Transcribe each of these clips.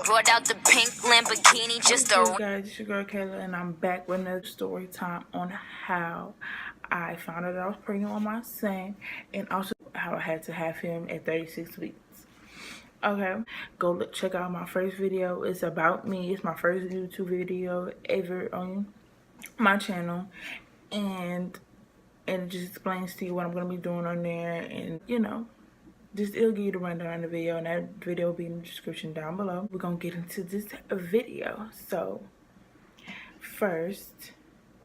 Brought out the pink Lamborghini just to... Hey guys, it's your girl Kayla, and I'm back with another story time on how I found out that I was pregnant with my son, and also how I had to have him at 36 weeks. Okay, go look, check out my first video. It's about me. It's my first YouTube video ever on my channel, and it just explains to you what I'm gonna be doing on there, and you know, it'll give you the rundown on the video, and that video will be in the description down below. We're gonna get into this video. So first,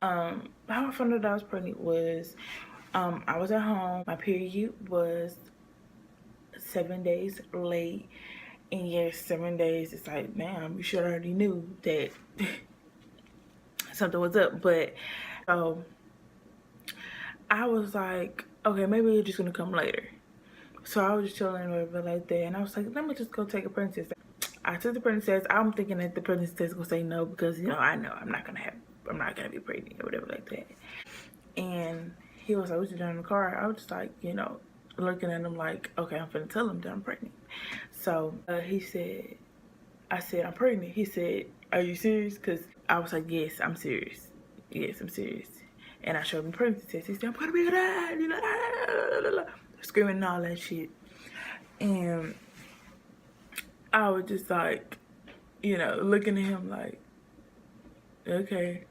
how I found out I was pregnant was I was at home. My period was 7 days late, and yes, 7 days. It's like, damn, you should already knew that something was up. But so I was like, okay, maybe it's just gonna come later. So I was just chilling or whatever like that, and I was like, let me just go take a pregnancy test. I took the pregnancy test. I'm thinking that the pregnancy test gonna say no, because you know I know I'm not gonna be pregnant or whatever like that. And he was like, what you doing in the car? I was just like, you know, looking at him like, okay, I'm finna tell him that I'm pregnant. So he said, I said, I'm pregnant. He said, are you serious? Because I was like, yes, I'm serious. Yes, I'm serious. And I showed him the pregnancy test. He said, I'm gonna be good. Screaming and all that shit. And I was just like, you know, looking at him like, okay.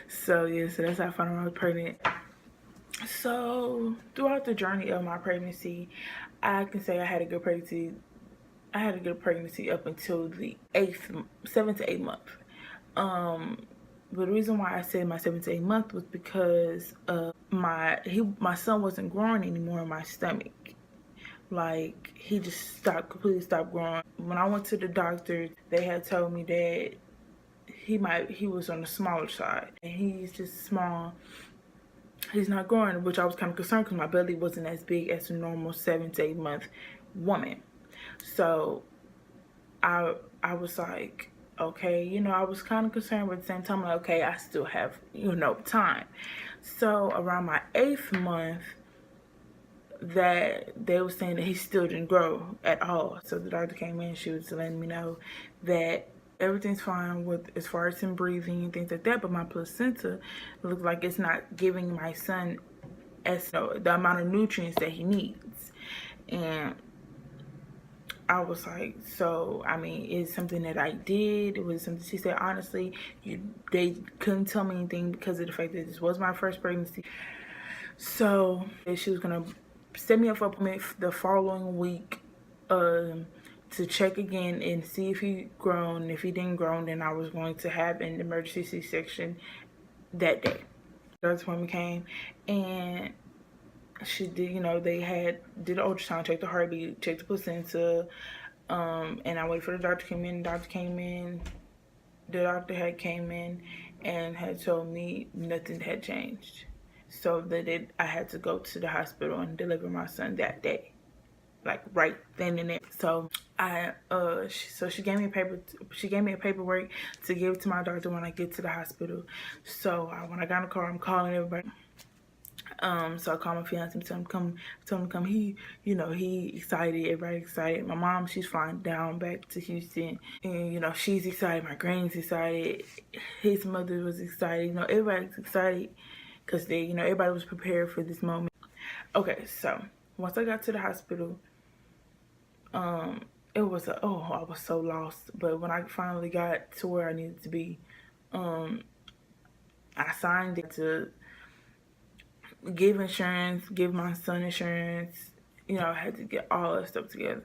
So yeah, so that's how I found out I was pregnant. So throughout the journey of my pregnancy, I can say I had a good pregnancy. I had a good pregnancy up until the 7th to 8th month. But the reason why I said my 7th to 8th month was because my son wasn't growing anymore in my stomach. Like, he just completely stopped growing. When I went to the doctor, they had told me that he was on the smaller side, and he's just small. He's not growing, which I was kind of concerned because my belly wasn't as big as a normal 7 to 8 month woman. So I was like, okay, you know, I was kind of concerned, but at the same time, like, okay, I still have, you know, time. So around my 8th month, that they were saying that he still didn't grow at all. So the doctor came in, she was letting me know that everything's fine with as far as him breathing and things like that, but my placenta looks like it's not giving my son the amount of nutrients that he needs. And I was like, so, I mean, it's something that I did. It was something, she said, honestly, they couldn't tell me anything because of the fact that this was my first pregnancy. So she was gonna set me up for an appointment the following week to check again and see if he grown. If he didn't grow, then I was going to have an emergency C-section that day. That's when we came, and she did, you know, they did an ultrasound, checked the heartbeat, checked the placenta, and I waited for the doctor to come in. The doctor came in. The doctor had came in and had told me nothing had changed. So that I had to go to the hospital and deliver my son that day, like right then and there. So she gave me a paperwork to give to my doctor when I get to the hospital. So when I got in the car, I'm calling everybody. So I called my fiance, told him to come. He, you know, he excited, everybody excited. My mom, she's flying down back to Houston, and you know, she's excited. My granny's excited. His mother was excited. You know, everybody's excited because they, you know, everybody was prepared for this moment. Okay, so once I got to the hospital, it was I was so lost. But when I finally got to where I needed to be, I signed it to give insurance, give my son insurance. You know, I had to get all that stuff together.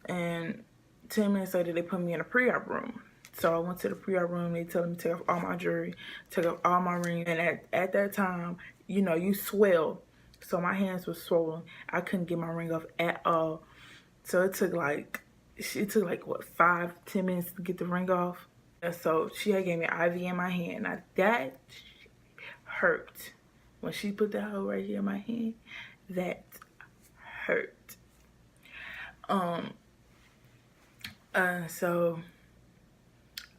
And 10 minutes later, they put me in a pre-op room. So I went to the pre-op room. They told me to take off all my jewelry, take off all my rings. And at that time, you know, you swell. So my hands were swollen. I couldn't get my ring off at all. So it took like what, 5-10 minutes to get the ring off. And so she had gave me an IV in my hand. Now that hurt. When she put that hoe right here in my hand, that hurt. So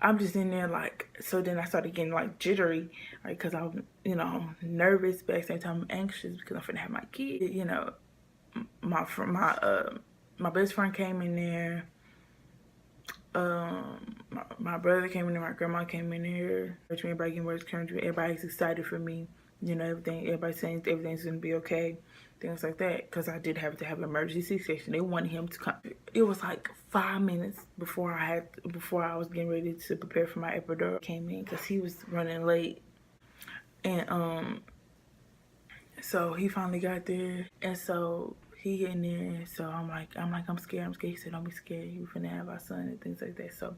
I'm just in there like, so then I started getting like jittery, like, cause I'm, you know, I'm nervous, but at the same time I'm anxious because I'm finna have my kid. You know, my best friend came in there. My brother came in there, my grandma came in here, everybody getting words, everybody's excited for me. You know, everybody's saying everything's gonna be okay, things like that. Because I did have to have an emergency C-section. They wanted him to come. It was like 5 minutes before I was getting ready to prepare for my epidural. Came in because he was running late, and so he finally got there, and so he in there. So I'm scared. He said, "Don't be scared. You finna have our son," and things like that. So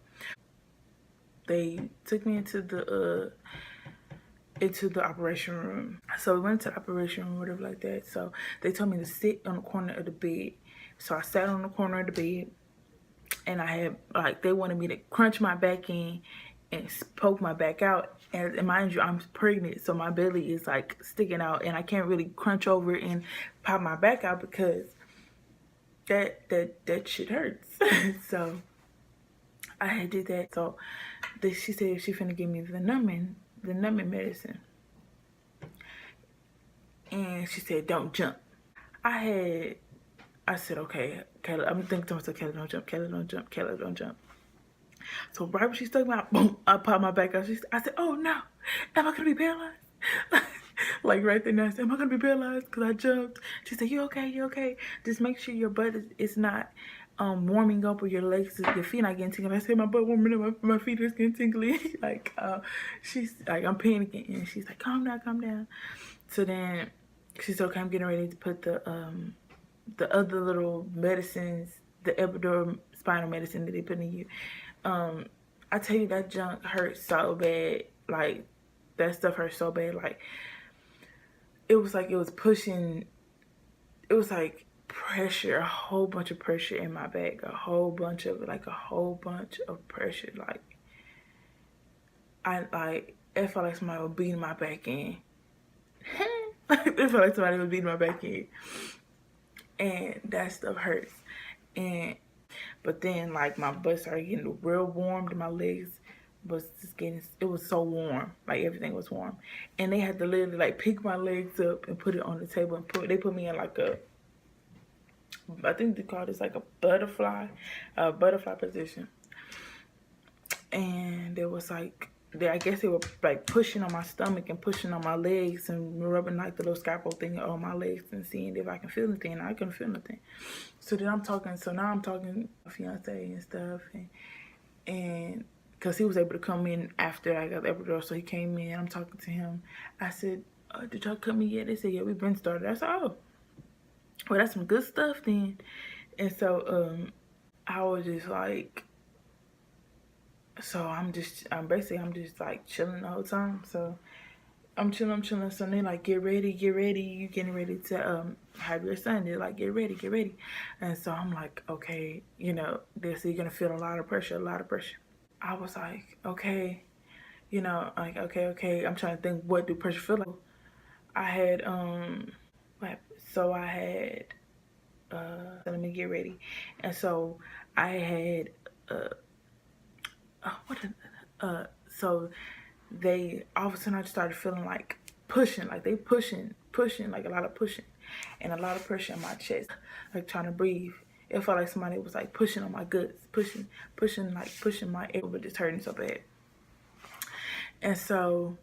they took me into the operation room. So we went to the operation room, whatever like that. So they told me to sit on the corner of the bed. So I sat on the corner of the bed, and I had, like, they wanted me to crunch my back in and poke my back out. And mind you, I'm pregnant, so my belly is like sticking out, and I can't really crunch over and pop my back out because that shit hurts. So I did that. So she said she finna give me the numbing medicine, and she said don't jump. I said, okay, Kayla, I'm thinking to myself, Kayla, don't jump, Kayla, don't jump, Kayla, don't jump. So right when she stuck me out, boom, I popped my back out. I said, oh no, am I gonna be paralyzed? Like right there, I said, am I gonna be paralyzed because I jumped? She said, you okay, you okay? Just make sure your butt is not warming up, or your legs, your feet not getting tingly. I said, my butt warming up, my feet is getting tingly. Like, she's like, I'm panicking, and she's like, calm down, calm down. So then she said, okay, I'm getting ready to put the other little medicines, the epidural spinal medicine that they put in you. I tell you, that junk hurts so bad. Like, that stuff hurts so bad. Like, it was pushing, it was like pressure, a whole bunch of pressure in my back, a whole bunch of pressure. It felt like somebody was beating my back in. It felt like somebody was beating my back in. And that stuff hurts. But then, like, my butt started getting real warm, and my legs was just it was so warm. Like, everything was warm. And they had to literally, like, pick my legs up and put it on the table, and they put me in, like, I think they call this, like, a butterfly position. And there was, like, I guess they were, like, pushing on my stomach and pushing on my legs and rubbing, like, the little scalpel thing on my legs and seeing if I can feel anything. And I couldn't feel nothing. So now I'm talking to my fiance and stuff, and because he was able to come in after I got the epidural, so he came in. I'm talking to him. I said, did y'all come in yet? They said, yeah, we've been started. I said, oh, well, that's some good stuff then. And so I was just like, so I'm just like chilling the whole time. So I'm chilling. So they like, get ready. You getting ready to have your son. They're like, get ready. And so I'm like, okay, you know, you're gonna feel a lot of pressure. I was like, okay, you know, like, okay. I'm trying to think, what do pressure feel like? I had let me get ready. And so I had so they, all of a sudden I started feeling like pushing, like they pushing, like a lot of pushing, and a lot of pressure in my chest, like trying to breathe. It felt like somebody was like pushing on my guts, pushing my air, but just hurting so bad. And so,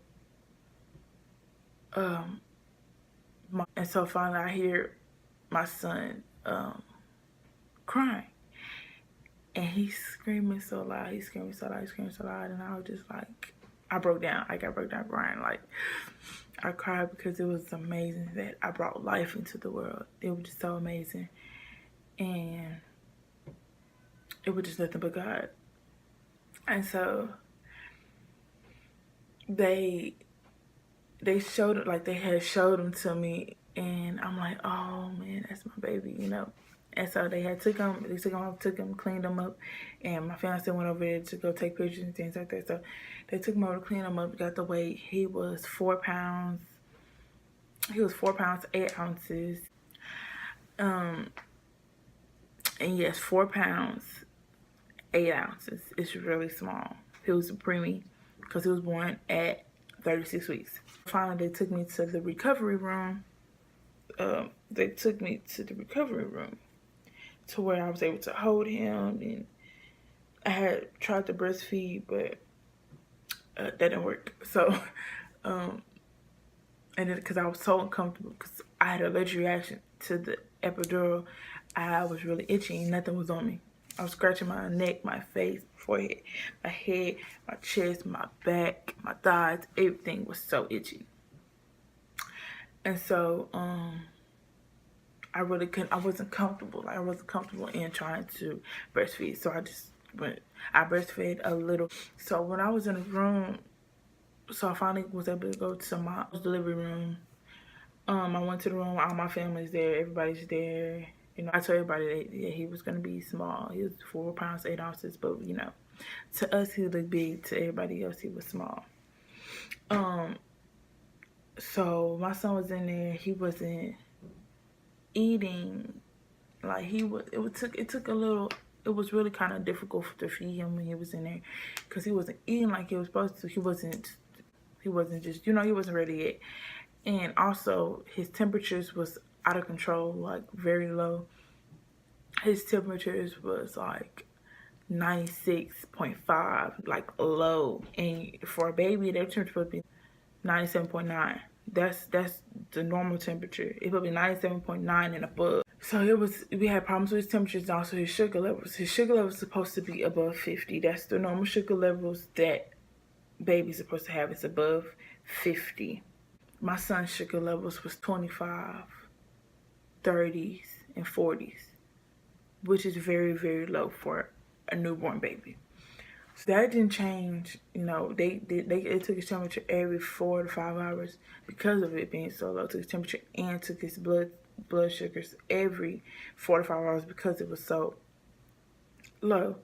finally I hear my son crying, and he's screaming so loud, and I was just like, I broke down crying. Like, I cried because it was amazing that I brought life into the world. It was just so amazing, and it was just nothing but God. And so they showed it, like they had showed them to me, and I'm like, oh man, that's my baby, you know. And so they took him, cleaned him up, and my fiance went over there to go take pictures and things like that. So they took him over to clean him up, got the weight. He was 4 pounds. He was 4 pounds, 8 ounces. And yes, 4 pounds, 8 ounces. It's really small. He was a preemie because he was born at 36 weeks. Finally, they took me to the recovery room. To where I was able to hold him, and I had tried to breastfeed, but that didn't work. So, and then because I was so uncomfortable, because I had an allergic reaction to the epidural, I was really itchy and nothing was on me. I was scratching my neck, my face, forehead, my head, my chest, my back, my thighs. Everything was so itchy. And so, I really couldn't, I wasn't comfortable. Like, I wasn't comfortable in trying to breastfeed. So I breastfed a little. So when I was in the room, so I finally was able to go to my delivery room. I went to the room, all my family's there, everybody's there. You know, I told everybody that he was gonna be small. He was 4 pounds, 8 ounces, but you know, to us he looked big, to everybody else he was small. So my son was in there, he wasn't eating like it took a little. It was really kind of difficult to feed him when he was in there, because he wasn't eating like he was supposed to. He wasn't just, you know, he wasn't ready yet. And also his temperatures was out of control, like very low. His temperatures was like 96.5, like low. And for a baby, their temperature would be 97.9. That's the normal temperature. It would be 97.9 and above. So we had problems with his temperatures and also his sugar levels. His sugar levels are supposed to be above 50. That's the normal sugar levels that babies are supposed to have. It's above 50. My son's sugar levels was 25, 30s, and 40s, which is very, very low for a newborn baby. So that didn't change. You know, they took his temperature every 4 to 5 hours because of it being so low. Took his temperature and took his blood sugars every 4 to 5 hours because it was so low,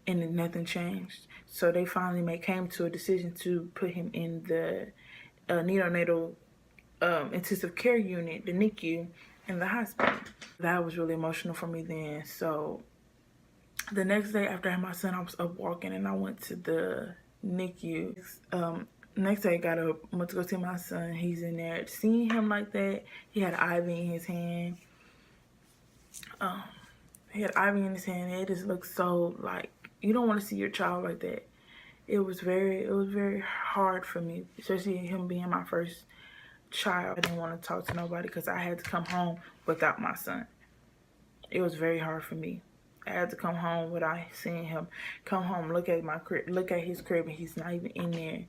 and then nothing changed. So they finally came to a decision to put him in the neonatal intensive care unit, the NICU, in the hospital. That was really emotional for me then. So the next day after I had my son, I was up walking and I went to the NICU. Next day I got up, went to go see my son. He's in there. Seeing him like that, he had an IV in his hand. He had an IV in his hand, and it just looked so, like, you don't want to see your child like that. It was very hard for me, especially him being my first child. I didn't want to talk to nobody because I had to come home without my son. It was very hard for me. I had to come home without seeing him. Come home, look at my crib, look at his crib, and he's not even in there.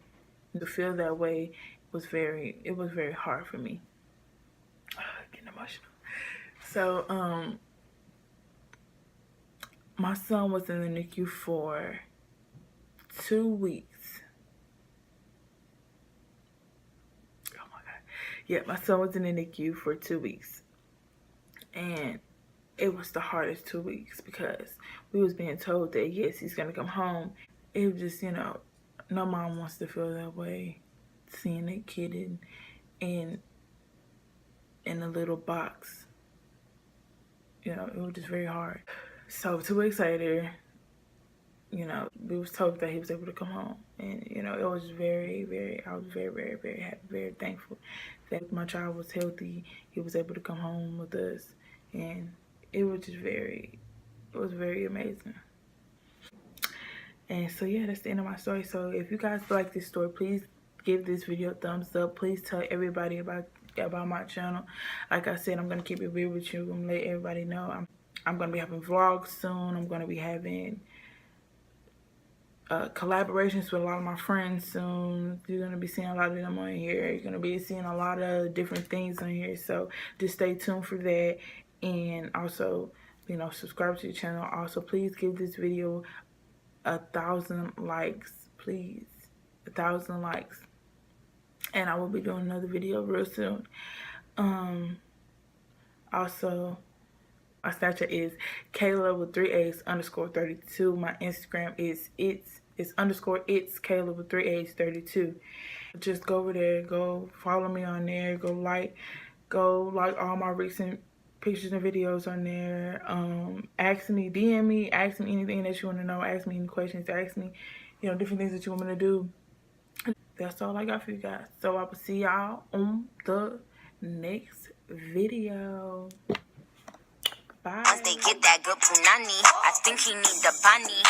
To feel that way was very hard for me. Getting emotional. So my son was in the NICU for 2 weeks. Oh my God. Yeah, my son was in the NICU for 2 weeks. And it was the hardest 2 weeks because we was being told that, yes, he's going to come home. It was just, you know, no mom wants to feel that way, seeing that kid in a little box. You know, it was just very hard. So 2 weeks later, you know, we was told that he was able to come home. And, you know, it was I was very happy, very thankful that my child was healthy. He was able to come home with us. And it was just very amazing. And so, yeah, that's the end of my story. So if you guys like this story, please give this video a thumbs up. Please tell everybody about my channel. Like I said, I'm going to keep it real with you. I'm going to let everybody know. I'm going to be having vlogs soon. I'm going to be having collaborations with a lot of my friends soon. You're going to be seeing a lot of them on here. You're going to be seeing a lot of different things on here. So just stay tuned for that. And also, you know, subscribe to the channel. Also, please give this video 1,000 likes. Please. 1,000 likes. And I will be doing another video real soon. Also, my Snapchat is Kayla with 3 A's _32. My Instagram is it's Kayla with 3 A's 32. Just go over there, go follow me on there, go like all my recent pictures and videos on there. Ask me, DM me, ask me anything that you want to know, ask me any questions, ask me, you know, different things that you want me to do. That's all I got for you guys. So I will see y'all on the next video. Bye. Once they get that good punani, I think he need the bunny.